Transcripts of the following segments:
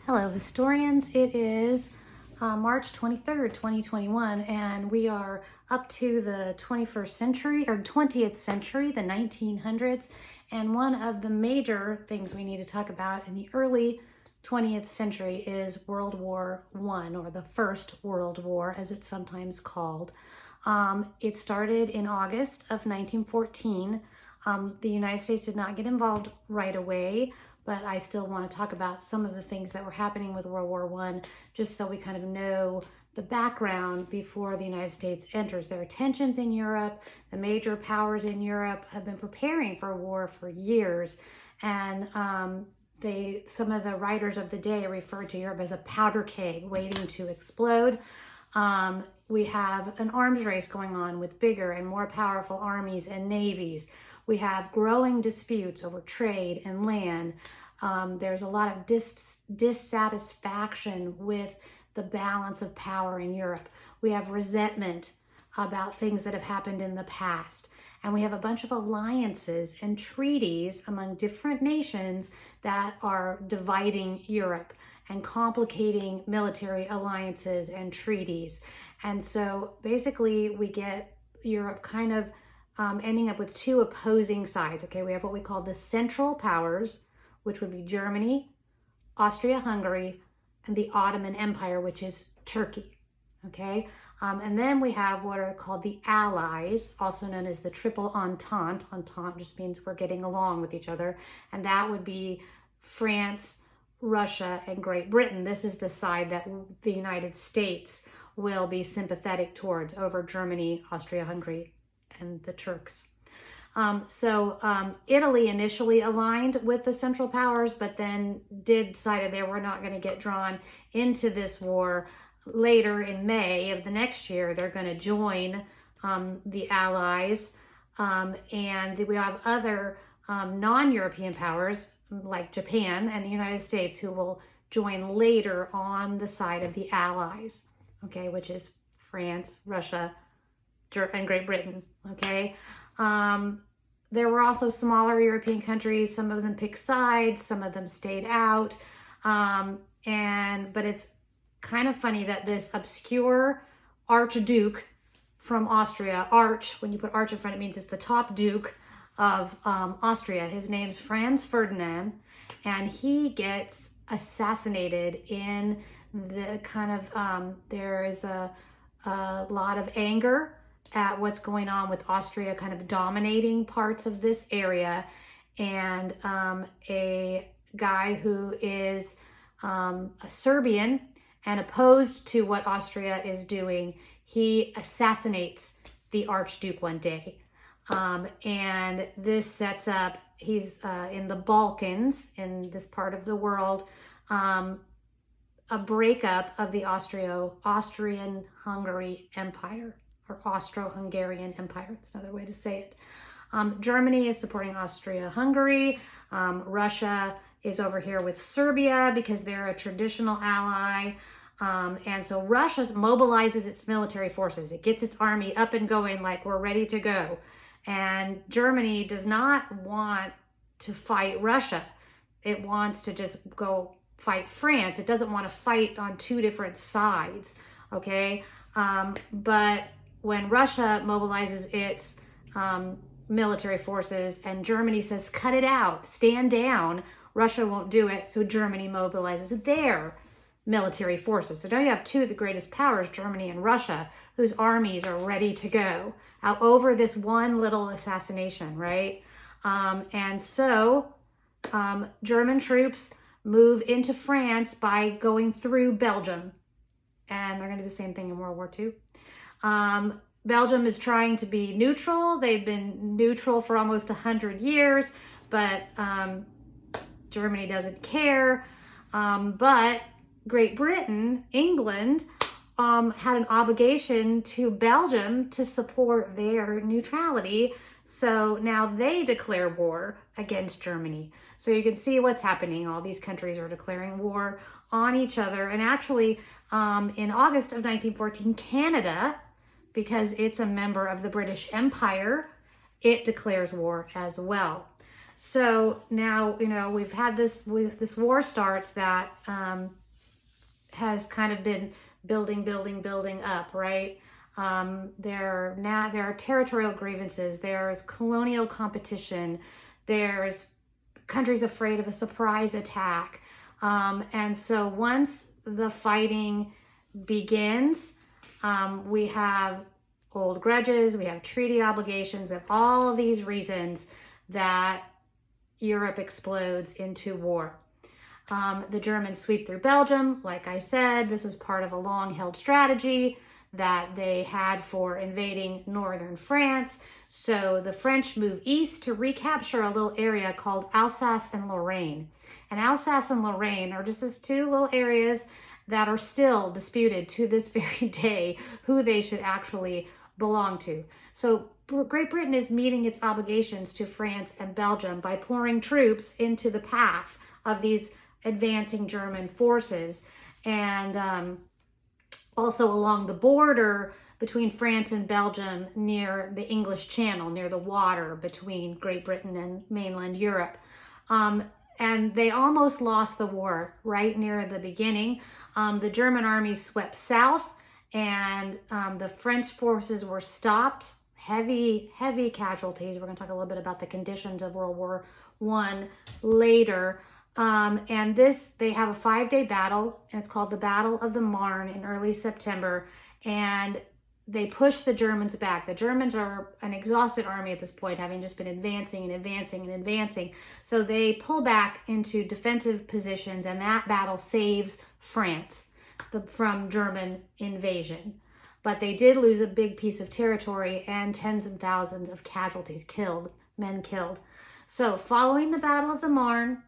Hello, historians. It is March 23rd, 2021, and we are up to the 21st century or 20th century, the 1900s. And one of the major things we need to talk about in the early 20th century is World War I, or the First World War, as it's sometimes called. It started in August of 1914. The United States did not get involved right away, but I still want to talk about some of the things that were happening with World War I, just so we kind of know the background before the United States enters. There are tensions in Europe. The major powers in Europe have been preparing for war for years, and some of the writers of the day referred to Europe as a powder keg waiting to explode. We have an arms race going on with bigger and more powerful armies and navies. We have growing disputes over trade and land. There's a lot of dissatisfaction with the balance of power in Europe. We have resentment about things that have happened in the past. And we have a bunch of alliances and treaties among different nations that are dividing Europe and complicating military alliances and treaties. And so basically we get Europe kind of ending up with two opposing sides. Okay, we have what we call the Central Powers, which would be Germany, Austria-Hungary, and the Ottoman Empire, which is Turkey. Okay, and then we have what are called the Allies, also known as the Triple Entente. Entente just means we're getting along with each other, and that would be France, Russia, and Great Britain. This is the side that the United States will be sympathetic towards over Germany, Austria-Hungary, and the Turks. Italy initially aligned with the Central Powers, but then decided they were not going to get drawn into this war. Later in May of the next year, they're going to join the Allies, and we have other non-European powers like Japan and the United States who will join later on the side of the Allies, okay, which is France, Russia, and Great Britain, okay? There were also smaller European countries. Some of them picked sides, some of them stayed out, but it's kind of funny that this obscure Archduke from Austria, when you put Arch in front, it means it's the top Duke of Austria. His name's Franz Ferdinand, and he gets assassinated in the kind of, there is a lot of anger at what's going on with Austria kind of dominating parts of this area, and a guy who is a Serbian and opposed to what Austria is doing, he assassinates the Archduke one day. And this sets up, he's in the Balkans, in this part of the world, a breakup of the Austrian-Hungary Empire, or Austro-Hungarian Empire. It's another way to say it. Germany is supporting Austria-Hungary. Russia is over here with Serbia because they're a traditional ally. And so Russia mobilizes its military forces. It gets its army up and going like we're ready to go. And Germany does not want to fight Russia. It wants to just go fight France. It doesn't want to fight on two different sides, okay? But when Russia mobilizes its military forces and Germany says, cut it out, stand down, Russia won't do it, so Germany mobilizes their military forces. So now you have two of the greatest powers, Germany and Russia, whose armies are ready to go out over this one little assassination, right? And so German troops move into France by going through Belgium. And they're going to do the same thing in World War II. Belgium is trying to be neutral. They've been neutral for almost 100 years, but Germany doesn't care. But Great Britain, England, had an obligation to Belgium to support their neutrality. So now they declare war against Germany. So you can see what's happening. All these countries are declaring war on each other. And actually, in August of 1914, Canada, because it's a member of the British Empire, it declares war as well. So now, we've had this war starts that has kind of been building up, right? There are territorial grievances, there's colonial competition, there's countries afraid of a surprise attack. And so once the fighting begins, we have old grudges, we have treaty obligations, we have all of these reasons that Europe explodes into war. The Germans sweep through Belgium. Like I said, this was part of a long-held strategy that they had for invading northern France. So the French move east to recapture a little area called Alsace and Lorraine. And Alsace and Lorraine are just these two little areas that are still disputed to this very day who they should actually belong to. So Great Britain is meeting its obligations to France and Belgium by pouring troops into the path of these advancing German forces, and also along the border between France and Belgium near the English Channel, near the water between Great Britain and mainland Europe. And they almost lost the war right near the beginning. The German armies swept south, and the French forces were stopped. Heavy casualties. We're going to talk a little bit about the conditions of World War I later. And they have a 5-day battle, and it's called the Battle of the Marne in early September, and they push the Germans back. The Germans are an exhausted army at this point, having just been advancing. So they pull back into defensive positions, and that battle saves France from German invasion. But they did lose a big piece of territory and tens and thousands of casualties, men killed. So following the Battle of the Marne,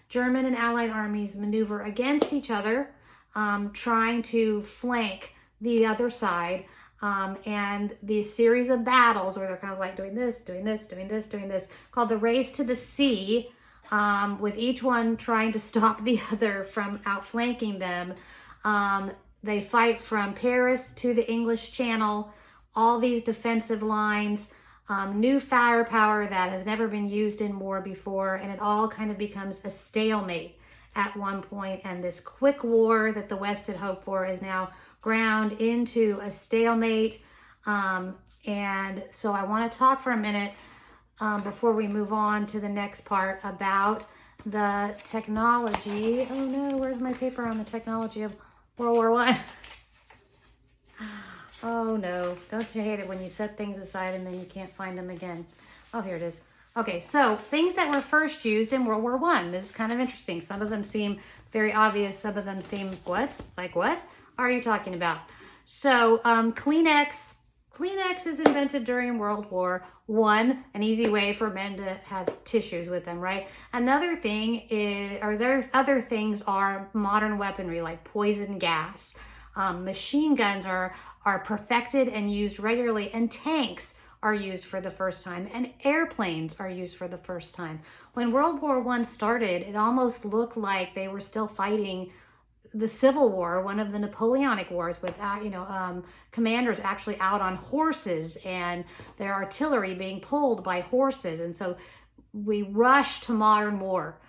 German and Allied armies maneuver against each other, trying to flank the other side. And these series of battles where they're kind of like doing this, called the Race to the Sea, with each one trying to stop the other from outflanking them. They fight from Paris to the English Channel, all these defensive lines, new firepower that has never been used in war before, and it all kind of becomes a stalemate at one point. And this quick war that the West had hoped for is now ground into a stalemate. And so I want to talk for a minute before we move on to the next part about the technology. Oh no, where's my paper on the technology of World War I? Oh no, don't you hate it when you set things aside and then you can't find them again? Oh, here it is. Okay, so things that were first used in World War I. This is kind of interesting. Some of them seem very obvious. Some of them seem, what? Like what are you talking about? So Kleenex. Kleenex is invented during World War I, an easy way for men to have tissues with them, right? Another thing other things are modern weaponry like poison gas. Machine guns are perfected and used regularly, and tanks are used for the first time, and airplanes are used for the first time. When World War I started, it almost looked like they were still fighting the Civil War, one of the Napoleonic Wars, with commanders actually out on horses and their artillery being pulled by horses. And so we rush to modern war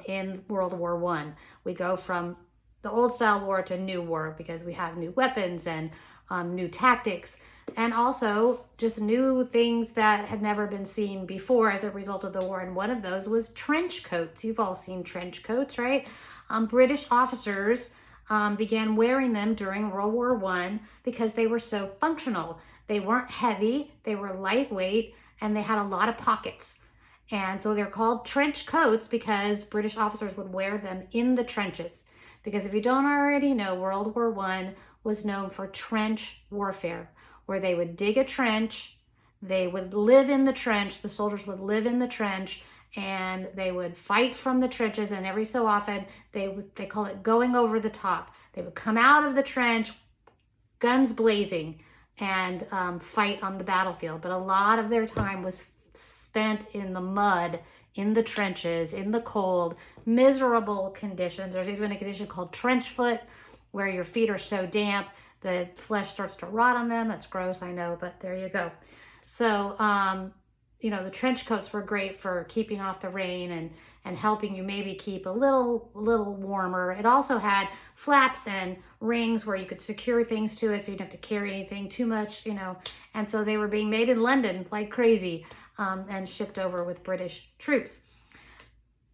in World War I. We go from the old style war to new war because we have new weapons and new tactics, and also just new things that had never been seen before as a result of the war. And one of those was trench coats. You've all seen trench coats, right? British officers began wearing them during World War I because they were so functional. They weren't heavy, they were lightweight, and they had a lot of pockets. And so they're called trench coats because British officers would wear them in the trenches. Because if you don't already know, World War I was known for trench warfare, where they would dig a trench, they would live in the trench, the soldiers would live in the trench, and they would fight from the trenches, and every so often they call it going over the top. They would come out of the trench, guns blazing, and fight on the battlefield. But a lot of their time was spent in the mud, in the trenches, in the cold, miserable conditions. There's even a condition called trench foot, where your feet are so damp the flesh starts to rot on them. That's gross, I know, but there you go. So you know, the trench coats were great for keeping off the rain and helping you maybe keep a little warmer. It also had flaps and rings where you could secure things to it so you didn't have to carry anything too much, you know. And so they were being made in London like crazy and shipped over with British troops.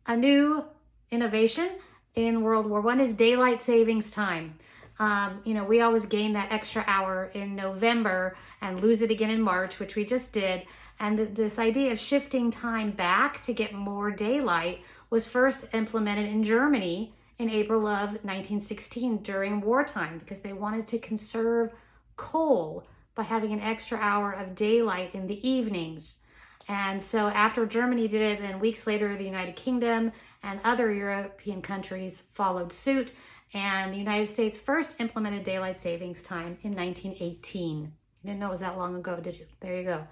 A new innovation in World War I is daylight savings time. You know, we always gain that extra hour in November and lose it again in March, which we just did. And this idea of shifting time back to get more daylight was first implemented in Germany in April of 1916 during wartime, because they wanted to conserve coal by having an extra hour of daylight in the evenings. And so after Germany did it, then weeks later, the United Kingdom and other European countries followed suit. And the United States first implemented daylight savings time in 1918. You didn't know it was that long ago, did you? There you go.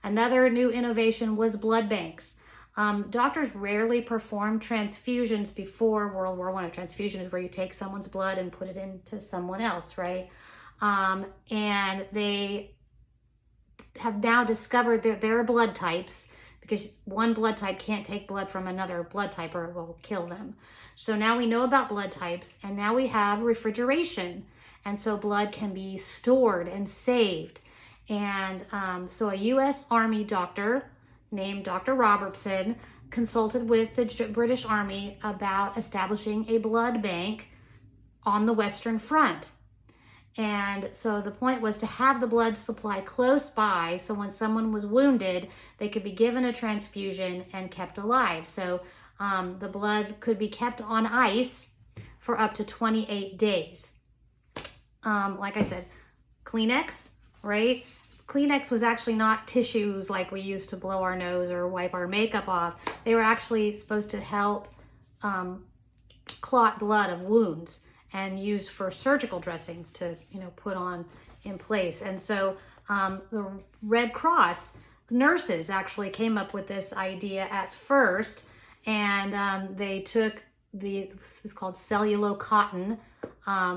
Another new innovation was blood banks. Doctors rarely performed transfusions before World War I. A transfusion is where you take someone's blood and put it into someone else, right? And they have now discovered that there are blood types, because one blood type can't take blood from another blood type or it will kill them. So now we know about blood types, and now we have refrigeration. And so blood can be stored and saved. And so a U.S. Army doctor named Dr. Robertson consulted with the British Army about establishing a blood bank on the Western Front. And so the point was to have the blood supply close by, so when someone was wounded, they could be given a transfusion and kept alive. So the blood could be kept on ice for up to 28 days. Like I said, Kleenex, right? Kleenex was actually not tissues like we used to blow our nose or wipe our makeup off. They were actually supposed to help clot blood of wounds and used for surgical dressings to, you know, put on in place. And so the Red Cross nurses actually came up with this idea at first, and they took it's called cellulo cotton,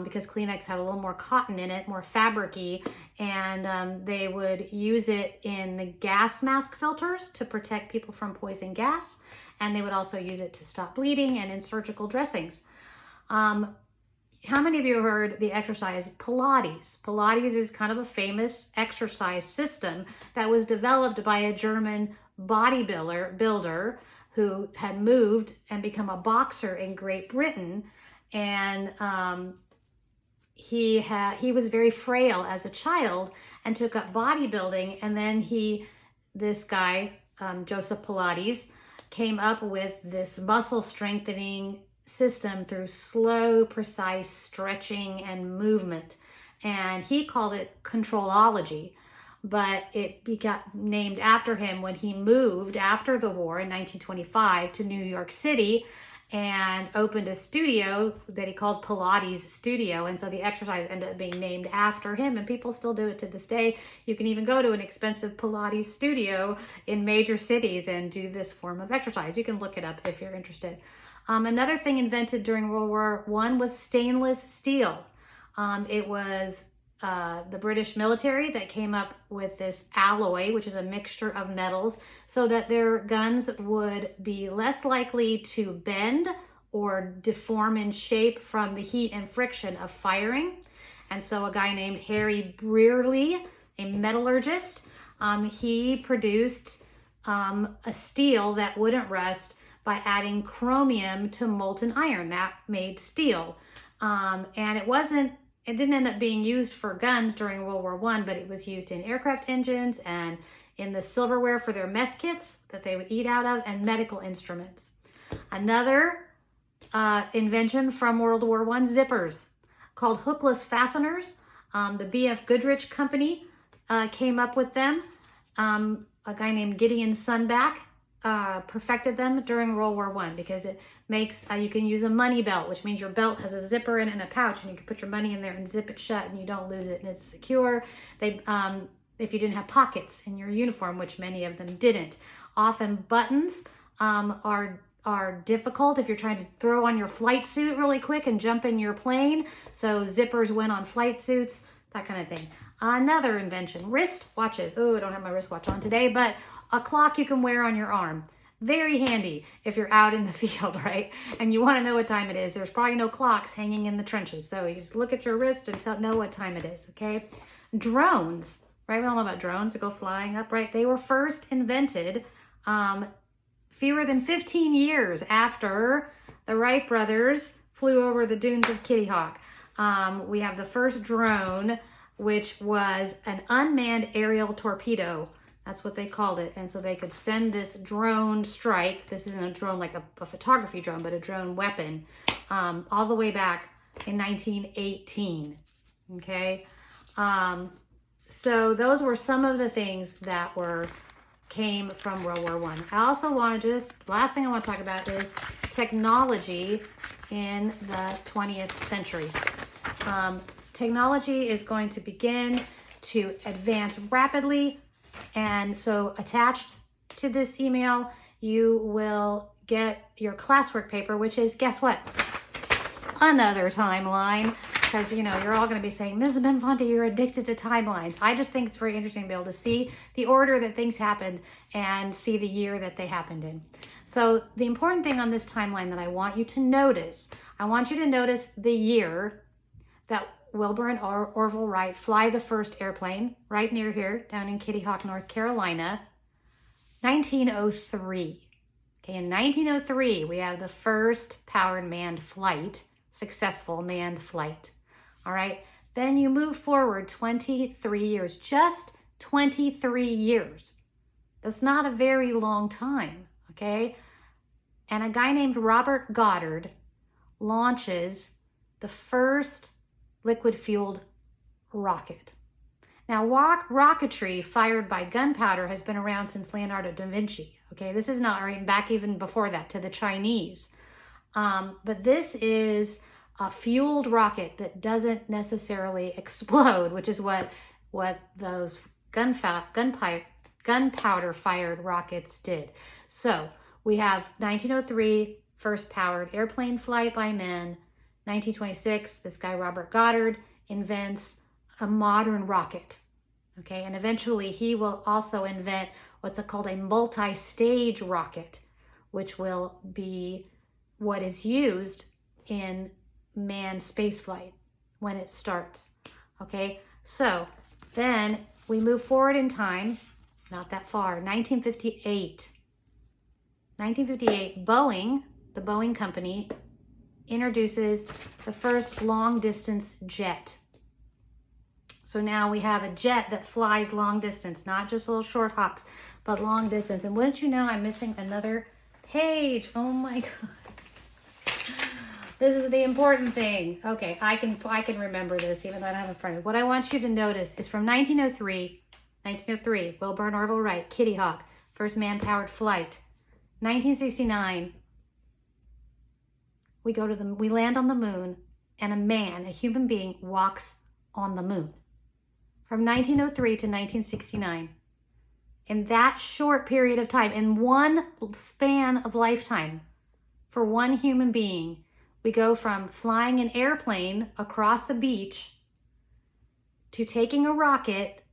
because Kleenex had a little more cotton in it, more fabric-y, and they would use it in the gas mask filters to protect people from poison gas, and they would also use it to stop bleeding and in surgical dressings. How many of you have heard the exercise Pilates? Pilates is kind of a famous exercise system that was developed by a German bodybuilder who had moved and become a boxer in Great Britain. And he was very frail as a child and took up bodybuilding. And then this guy, Joseph Pilates, came up with this muscle strengthening system through slow, precise stretching and movement. And he called it controlology, but it got named after him when he moved after the war in 1925 to New York City and opened a studio that he called Pilates Studio. And so the exercise ended up being named after him, and people still do it to this day. You can even go to an expensive Pilates studio in major cities and do this form of exercise. You can look it up if you're interested. Another thing invented during World War I was stainless steel. It was the British military that came up with this alloy, which is a mixture of metals, so that their guns would be less likely to bend or deform in shape from the heat and friction of firing. And so a guy named Harry Brearley, a metallurgist, he produced a steel that wouldn't rust by adding chromium to molten iron. That made steel. And it didn't end up being used for guns during World War I, but it was used in aircraft engines and in the silverware for their mess kits that they would eat out of, and medical instruments. Another invention from World War I, zippers, called hookless fasteners. The B.F. Goodrich Company came up with them. A guy named Gideon Sunback perfected them during World War I, because it makes, you can use a money belt, which means your belt has a zipper in it and a pouch, and you can put your money in there and zip it shut and you don't lose it, and it's secure. If you didn't have pockets in your uniform, which many of them didn't. Often buttons are difficult if you're trying to throw on your flight suit really quick and jump in your plane. So zippers went on flight suits, that kind of thing. Another invention, wrist watches. Oh, I don't have my wristwatch on today, but a clock you can wear on your arm. Very handy if you're out in the field, right? And you want to know what time it is. There's probably no clocks hanging in the trenches. So you just look at your wrist and know what time it is, okay? Drones, right? We all know about drones that go flying up, right? They were first invented fewer than 15 years after the Wright brothers flew over the dunes of Kitty Hawk. We have the first drone, which was an unmanned aerial torpedo. That's what they called it. And so they could send this drone strike. This isn't a drone like a photography drone, but a drone weapon, all the way back in 1918. Okay. So those were some of the things that came from World War I. I also want to last thing I want to talk about is technology in the 20th century. Technology is going to begin to advance rapidly. And so attached to this email, you will get your classwork paper, which is, guess what? Another timeline. Because, you know, you're all going to be saying, Mrs. Benfonte, you're addicted to timelines. I just think it's very interesting to be able to see the order that things happened and see the year that they happened in. So the important thing on this timeline that I want you to notice, I want you to notice the year that Wilbur and Orville Wright fly the first airplane right near here, down in Kitty Hawk, North Carolina, 1903. Okay, in 1903, we have the first powered manned flight, successful manned flight. All right, then you move forward 23 years, just 23 years. That's not a very long time, okay? And a guy named Robert Goddard launches the first liquid-fueled rocket. Now, rocketry fired by gunpowder has been around since Leonardo da Vinci. Okay, this is not right back even before that to the Chinese. But this is a fueled rocket that doesn't necessarily explode, which is what those gunpowder fired rockets did. So we have 1903, first powered airplane flight by men. 1926, this guy Robert Goddard invents a modern rocket. Okay, and eventually he will also invent what's called a multi-stage rocket, which will be what is used in manned spaceflight when it starts. Okay, so then we move forward in time, not that far, 1958. 1958, Boeing, the Boeing company, introduces the first long-distance jet. So now we have a jet that flies long distance, not just little short hops, but long distance. And wouldn't you know, I'm missing another page. Oh my God. This is the important thing. Okay, I can remember this even though I don't have it in front of me. What I want you to notice is from 1903, Wilbur and Orville Wright, Kitty Hawk, first man-powered flight. 1969, we land on the moon, and a human being, walks on the moon. From 1903 to 1969, in that short period of time, in one span of lifetime, for one human being, we go from flying an airplane across the beach to taking a rocket,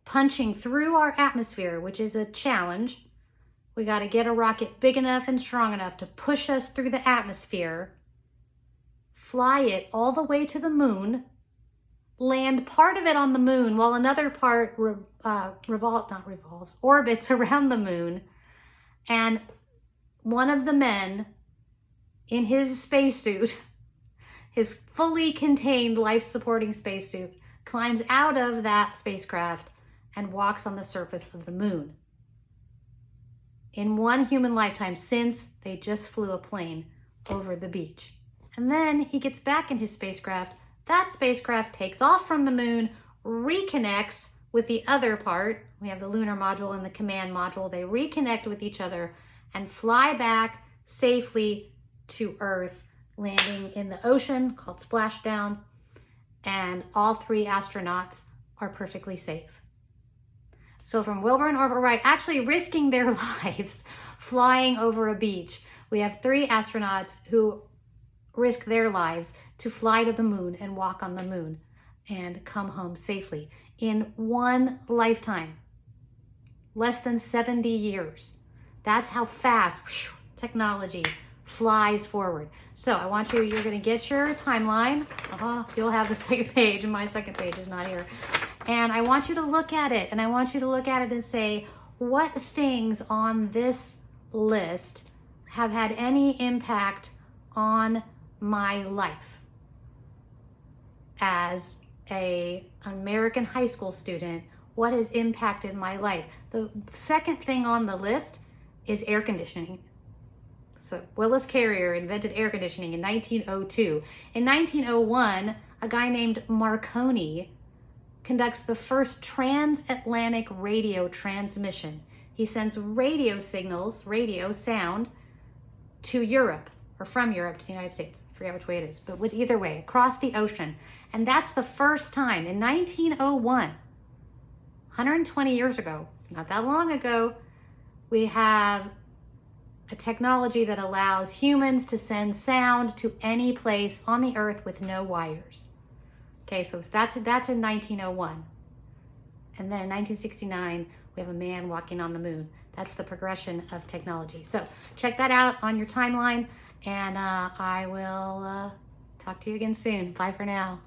punching through our atmosphere, which is a challenge. We got to get a rocket big enough and strong enough to push us through the atmosphere, fly it all the way to the moon, land part of it on the moon while another part orbits around the moon. And one of the men in his spacesuit, his fully contained life-supporting spacesuit, climbs out of that spacecraft and walks on the surface of the moon. In one human lifetime, since they just flew a plane over the beach. And then he gets back in his spacecraft. That spacecraft takes off from the moon, reconnects with the other part. We have the lunar module and the command module. They reconnect with each other and fly back safely to Earth, landing in the ocean called splashdown. And all three astronauts are perfectly safe. So from Wilbur and Orville Wright actually risking their lives flying over a beach, we have three astronauts who risk their lives to fly to the moon and walk on the moon and come home safely. in one lifetime. Less than 70 years. That's how fast technology flies forward. So I want you're going to get your timeline. You'll have the second page, and my second page is not here. And I want you to look at it, and I want you to look at it and say, what things on this list have had any impact on my life as an American high school student? What has impacted my life? The second thing on the list is air conditioning. So Willis Carrier invented air conditioning in 1902. In 1901, a guy named Marconi conducts the first transatlantic radio transmission. He sends radio signals, radio sound, to Europe, or from Europe to the United States. I forget which way it is, but with either way, across the ocean. And that's the first time in 1901, 120 years ago, it's not that long ago, we have a technology that allows humans to send sound to any place on the earth with no wires. Okay, so that's in 1901. And then in 1969, we have a man walking on the moon. That's the progression of technology. So check that out on your timeline, and I will talk to you again soon. Bye for now.